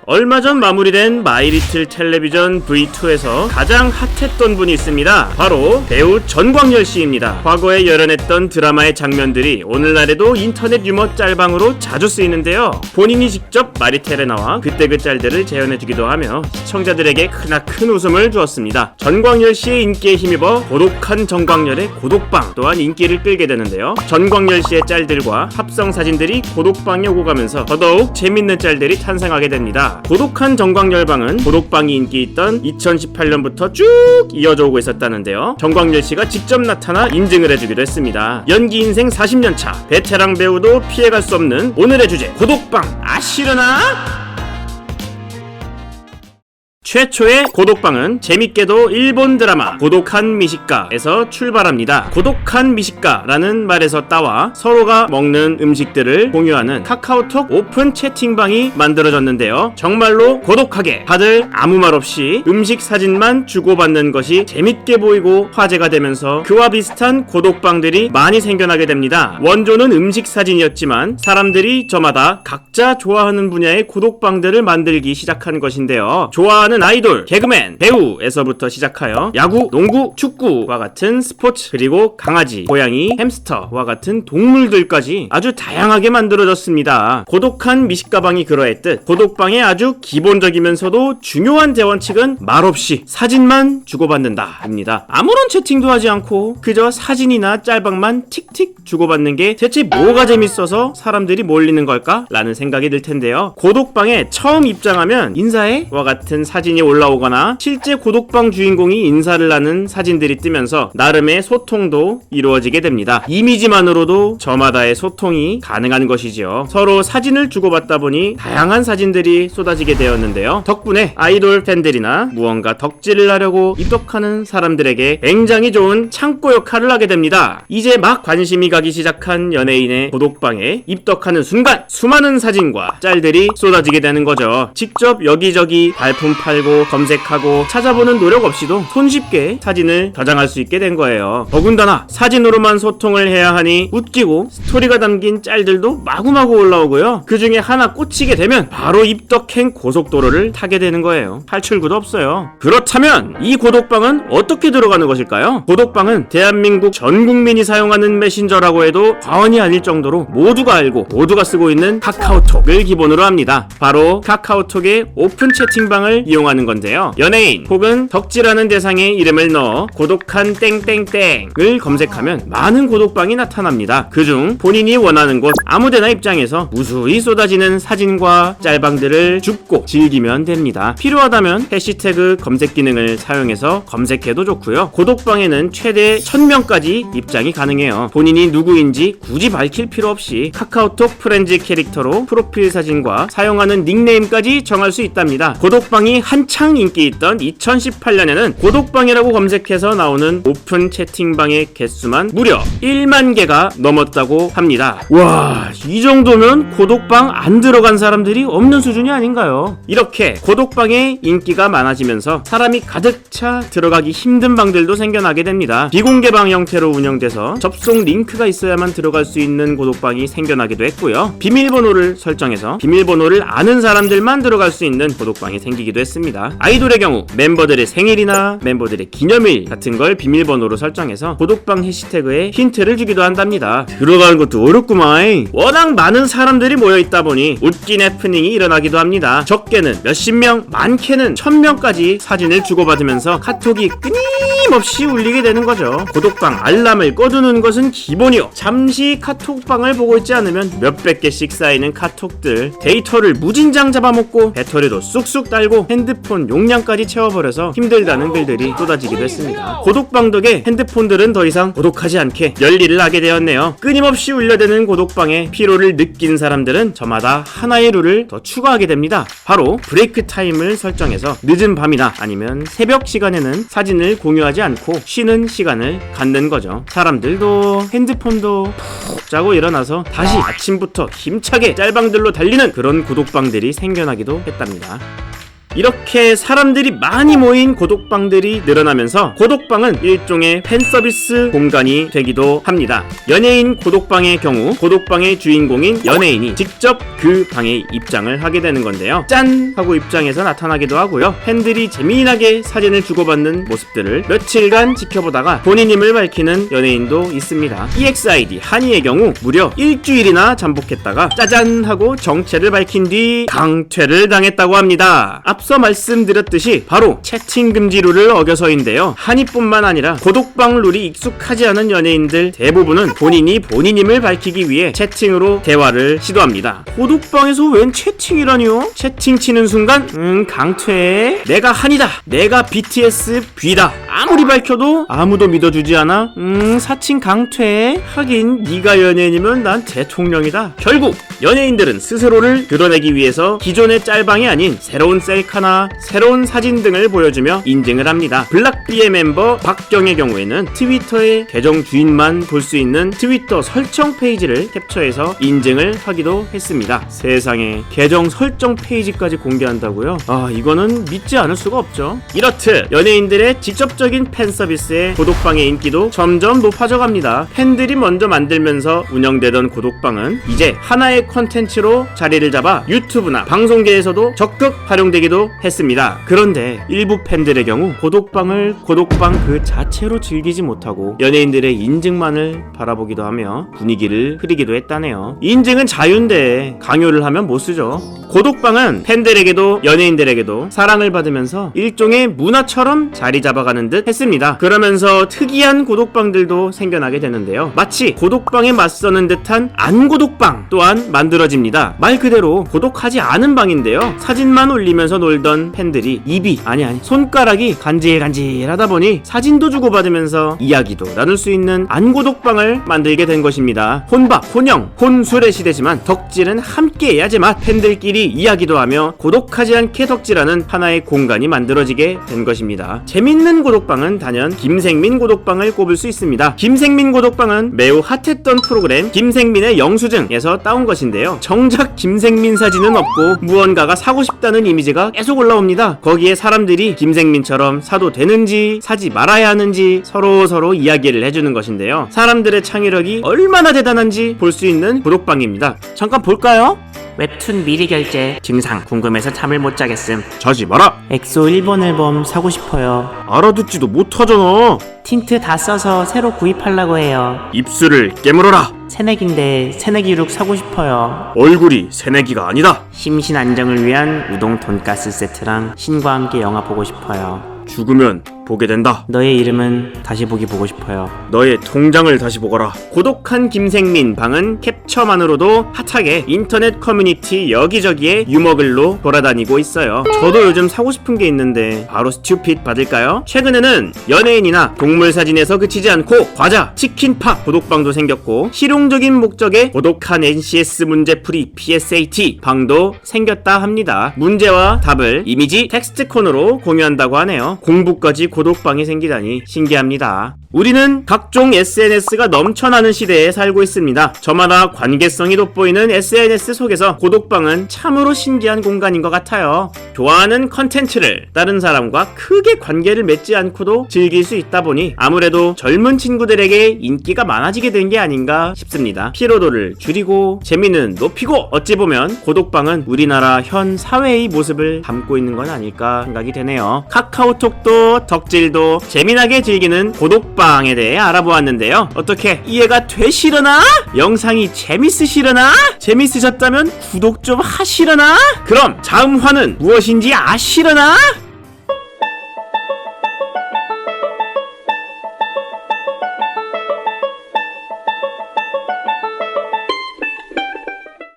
얼마 전 마무리된 마이리틀 텔레비전 V2에서 가장 핫했던 분이 있습니다. 바로 배우 전광열 씨입니다. 과거에 열연했던 드라마의 장면들이 오늘날에도 인터넷 유머 짤방으로 자주 쓰이는데요. 본인이 직접 마리텔에 나와 그때 그 짤들을 재현해주기도 하며 시청자들에게 크나큰 웃음을 주었습니다. 전광열 씨의 인기에 힘입어 고독한 전광열의 고독방 또한 인기를 끌게 되는데요. 전광열 씨의 짤들과 합성 사진들이 고독방에 오고 가면서 더더욱 재밌는 짤들이 탄생하게 됩니다. 고독한 전광열방은 고독방이 인기 있던 2018년부터 쭉 이어져 오고 있었다는데요. 전광열 씨가 직접 나타나 인증을 해주기도 했습니다. 연기 인생 40년차 베테랑 배우도 피해갈 수 없는 오늘의 주제 고독방 아시려나? 최초의 고독방은 재밌게도 일본 드라마 고독한 미식가에서 출발합니다. 고독한 미식가라는 말에서 따와 서로가 먹는 음식들을 공유하는 카카오톡 오픈 채팅방이 만들어졌는데요. 정말로 고독하게 다들 아무 말 없이 음식 사진만 주고받는 것이 재밌게 보이고 화제가 되면서 그와 비슷한 고독방들이 많이 생겨나게 됩니다. 원조는 음식 사진이었지만 사람들이 저마다 각자 좋아하는 분야의 고독방들을 만들기 시작한 것인데요. 좋아하는 아이돌, 개그맨, 배우에서부터 시작하여 야구, 농구, 축구와 같은 스포츠, 그리고 강아지, 고양이, 햄스터와 같은 동물들까지 아주 다양하게 만들어졌습니다. 고독한 미식가방이 그러했듯 고독방의 아주 기본적이면서도 중요한 대원칙은 말없이 사진만 주고받는다 입니다. 아무런 채팅도 하지 않고 그저 사진이나 짤방만 틱틱 주고받는 게 대체 뭐가 재밌어서 사람들이 몰리는 걸까? 라는 생각이 들 텐데요. 고독방에 처음 입장하면 인사해와 같은 사진이 올라오거나 실제 고독방 주인공이 인사를 하는 사진들이 뜨면서 나름의 소통도 이루어지게 됩니다. 이미지만으로도 저마다의 소통이 가능한 것이지요. 서로 사진을 주고받다 보니 다양한 사진들이 쏟아지게 되었는데요. 덕분에 아이돌 팬들이나 무언가 덕질을 하려고 입덕하는 사람들에게 굉장히 좋은 창고 역할을 하게 됩니다. 이제 막 관심이 가기 시작한 연예인의 고독방에 입덕하는 순간 수많은 사진과 짤들이 쏟아지게 되는 거죠. 직접 여기저기 발품 팔고 검색하고 찾아보는 노력 없이도 손쉽게 사진을 저장할 수 있게 된 거예요. 더군다나 사진으로만 소통을 해야 하니 웃기고 스토리가 담긴 짤들도 마구마구 올라오고요. 그 중에 하나 꽂히게 되면 바로 입덕행 고속도로를 타게 되는 거예요. 탈출구도 없어요. 그렇다면 이 고독방은 어떻게 들어가는 것일까요? 고독방은 대한민국 전 국민이 사용하는 메신저라고 해도 과언이 아닐 정도로 모두가 알고 모두가 쓰고 있는 카카오톡을 기본으로 합니다. 바로 카카오톡의 오픈 채팅방을 이용하는 건데요. 연예인 혹은 덕질하는 대상의 이름을 넣어 고독한 땡땡땡을 검색하면 많은 고독방이 나타납니다. 그중 본인이 원하는 곳 아무데나 입장해서 무수히 쏟아지는 사진과 짤방들을 줍고 즐기면 됩니다. 필요하다면 해시태그 검색 기능을 사용해서 검색해도 좋고요. 고독방에는 최대 1000명까지 입장이 가능해요. 본인이 누구인지 굳이 밝힐 필요 없이 카카오톡 프렌즈 캐릭터로 프로필 사진과 사용하는 닉네임까지 정할 수 있답니다. 고독방이 한창 인기 있던 2018년에는 고독방이라고 검색해서 나오는 오픈 채팅방의 개수만 무려 1만 개가 넘었다고 합니다. 와, 이 정도면 고독방 안 들어간 사람들이 없는 수준이 아닌가요? 이렇게 고독방의 인기가 많아지면서 사람이 가득 차 들어가기 힘든 방들도 생겨나게 됩니다. 비공개방 형태로 운영돼서 접속 링크가 있어야만 들어갈 수 있는 고독방이 생겨나기도 했고요. 비밀번호를 설정해서 비밀번호를 아는 사람들만 들어갈 수 있는 고독방이 생기기도 했습니다. 아이돌의 경우 멤버들의 생일이나 멤버들의 기념일 같은 걸 비밀번호로 설정해서 고독방 해시태그에 힌트를 주기도 한답니다. 들어가는 것도 어렵구만. 워낙 많은 사람들이 모여있다 보니 웃긴 해프닝이 일어나기도 합니다. 적게는 몇십 명, 많게는 1000명까지 사진을 주고받으면서 카톡이 끊임없이 울리게 되는 거죠. 고독방 알람을 꺼두는 것은 기본이요. 잠시 카톡방을 보고 있지 않으면 몇백 개씩 쌓이는 카톡들, 데이터를 무진장 잡아먹고 배터리도 쑥쑥 딸고 핸드폰 용량까지 채워버려서 힘들다는 글들이 쏟아지기도 했습니다. 고독방 덕에 핸드폰들은 더 이상 고독하지 않게 열일을 하게 되었네요. 끊임없이 울려대는 고독방에 피로를 느낀 사람들은 저마다 하나의 룰을 더 추가하게 됩니다. 바로 브레이크 타임을 설정해서 늦은 밤이나 아니면 새벽 시간에는 사진을 공유하지 않고 쉬는 시간을 갖는 거죠. 사람들도 핸드폰도 푹 자고 일어나서 다시 아침부터 힘차게 짤방들로 달리는 그런 고독방들이 생겨나기도 했답니다. 이렇게 사람들이 많이 모인 고독방들이 늘어나면서 고독방은 일종의 팬서비스 공간이 되기도 합니다. 연예인 고독방의 경우 고독방의 주인공인 연예인이 직접 그 방에 입장을 하게 되는 건데요. 짠! 하고 입장해서 나타나기도 하고요. 팬들이 재미나게 사진을 주고받는 모습들을 며칠간 지켜보다가 본인임을 밝히는 연예인도 있습니다. EXID 한이의 경우 무려 일주일이나 잠복했다가 짜잔! 하고 정체를 밝힌 뒤 강퇴를 당했다고 합니다. 앞서 말씀드렸듯이 바로 채팅 금지 룰을 어겨서인데요. 한이뿐만 아니라 고독방 룰이 익숙하지 않은 연예인들 대부분은 본인이 본인임을 밝히기 위해 채팅으로 대화를 시도합니다. 고독방에서 웬 채팅이라니요? 채팅 치는 순간 강퇴. 내가 한이다. 내가 BTS B다. 아무리 밝혀도 아무도 믿어주지 않아. 사칭 강퇴. 하긴 네가 연예인이면 난 대통령이다. 결국 연예인들은 스스로를 드러내기 위해서 기존의 짤방이 아닌 새로운 셀카나 새로운 사진 등을 보여주며 인증을 합니다. 블락비의 멤버 박경의 경우에는 트위터의 계정 주인만 볼 수 있는 트위터 설정 페이지를 캡처해서 인증을 하기도 했습니다. 세상에 계정 설정 페이지까지 공개한다고요? 아, 이거는 믿지 않을 수가 없죠. 이렇듯 연예인들의 직접적인 팬 서비스에 고독방의 인기도 점점 높아져 갑니다. 팬들이 먼저 만들면서 운영되던 고독방은 이제 하나의 컨텐츠로 자리를 잡아 유튜브나 방송계에서도 적극 활용되기도 했습니다. 그런데 일부 팬들의 경우 고독방을 고독방 그 자체로 즐기지 못하고 연예인들의 인증만을 바라보기도 하며 분위기를 흐리기도 했다네요. 인증은 자유인데 강요를 하면 못 쓰죠. 고독방은 팬들에게도 연예인들에게도 사랑을 받으면서 일종의 문화처럼 자리 잡아가는 듯 했습니다. 그러면서 특이한 고독방들도 생겨나게 되는데요. 마치 고독방에 맞서는 듯한 안고독방 또한 만들어집니다. 말 그대로 고독하지 않은 방인데요. 사진만 올리면서 놀던 팬들이 입이 아니 손가락이 간질간질하다 보니 사진도 주고받으면서 이야기도 나눌 수 있는 안고독방을 만들게 된 것입니다. 혼밥, 혼영, 혼술의 시대지만 덕질은 함께해야 제맛. 팬들끼리 이야기도 하며 고독하지 않게 덕질하는 하나의 공간이 만들어지게 된 것입니다. 재밌는 고독방은 단연 김생민 고독방을 꼽을 수 있습니다. 김생민 고독방은 매우 핫했던 프로그램 김생민의 영수증에서 따온 것인데요. 정작 김생민 사진은 없고 무언가가 사고 싶다는 이미지가 계속 올라옵니다. 거기에 사람들이 김생민처럼 사도 되는지 사지 말아야 하는지 서로 이야기를 해주는 것인데요. 사람들의 창의력이 얼마나 대단한지 볼 수 있는 고독방입니다. 잠깐 볼까요? 웹툰 미리 결제 증상 궁금해서 잠을 못 자겠음. 자지 마라. 엑소 1번 앨범 사고 싶어요. 알아듣지도 못하잖아. 틴트 다 써서 새로 구입하려고 해요. 입술을 깨물어라. 새내기인데 새내기룩 사고 싶어요. 얼굴이 새내기가 아니다. 심신 안정을 위한 우동 돈가스 세트랑 신과 함께 영화 보고 싶어요. 죽으면 보게 된다. 너의 이름은 다시 보기 보고 싶어요. 너의 통장을 다시 보거라. 고독한 김생민 방은 캡처만으로도 핫하게 인터넷 커뮤니티 여기저기에 유머글로 돌아다니고 있어요. 저도 요즘 사고 싶은 게 있는데 바로 스튜핏 받을까요? 최근에는 연예인이나 동물 사진에서 그치지 않고 과자, 치킨팝 고독방도 생겼고 실용적인 목적의 고독한 NCS 문제풀이 PSAT 방도 생겼다 합니다. 문제와 답을 이미지 텍스트콘으로 공유한다고 하네요. 공부까지 고독방이 생기다니 신기합니다. 우리는 각종 SNS가 넘쳐나는 시대에 살고 있습니다. 저마다 관계성이 돋보이는 SNS 속에서 고독방은 참으로 신기한 공간인 것 같아요. 좋아하는 컨텐츠를 다른 사람과 크게 관계를 맺지 않고도 즐길 수 있다 보니 아무래도 젊은 친구들에게 인기가 많아지게 된 게 아닌가 싶습니다. 피로도를 줄이고 재미는 높이고 어찌 보면 고독방은 우리나라 현 사회의 모습을 담고 있는 건 아닐까 생각이 되네요. 카카오톡도 덕질도 재미나게 즐기는 고독방에 대해 알아보았는데요. 어떻게 이해가 되시려나? 영상이 재밌으시려나? 재밌으셨다면 구독 좀 하시려나? 그럼 다음 화는 무엇인지 아시려나?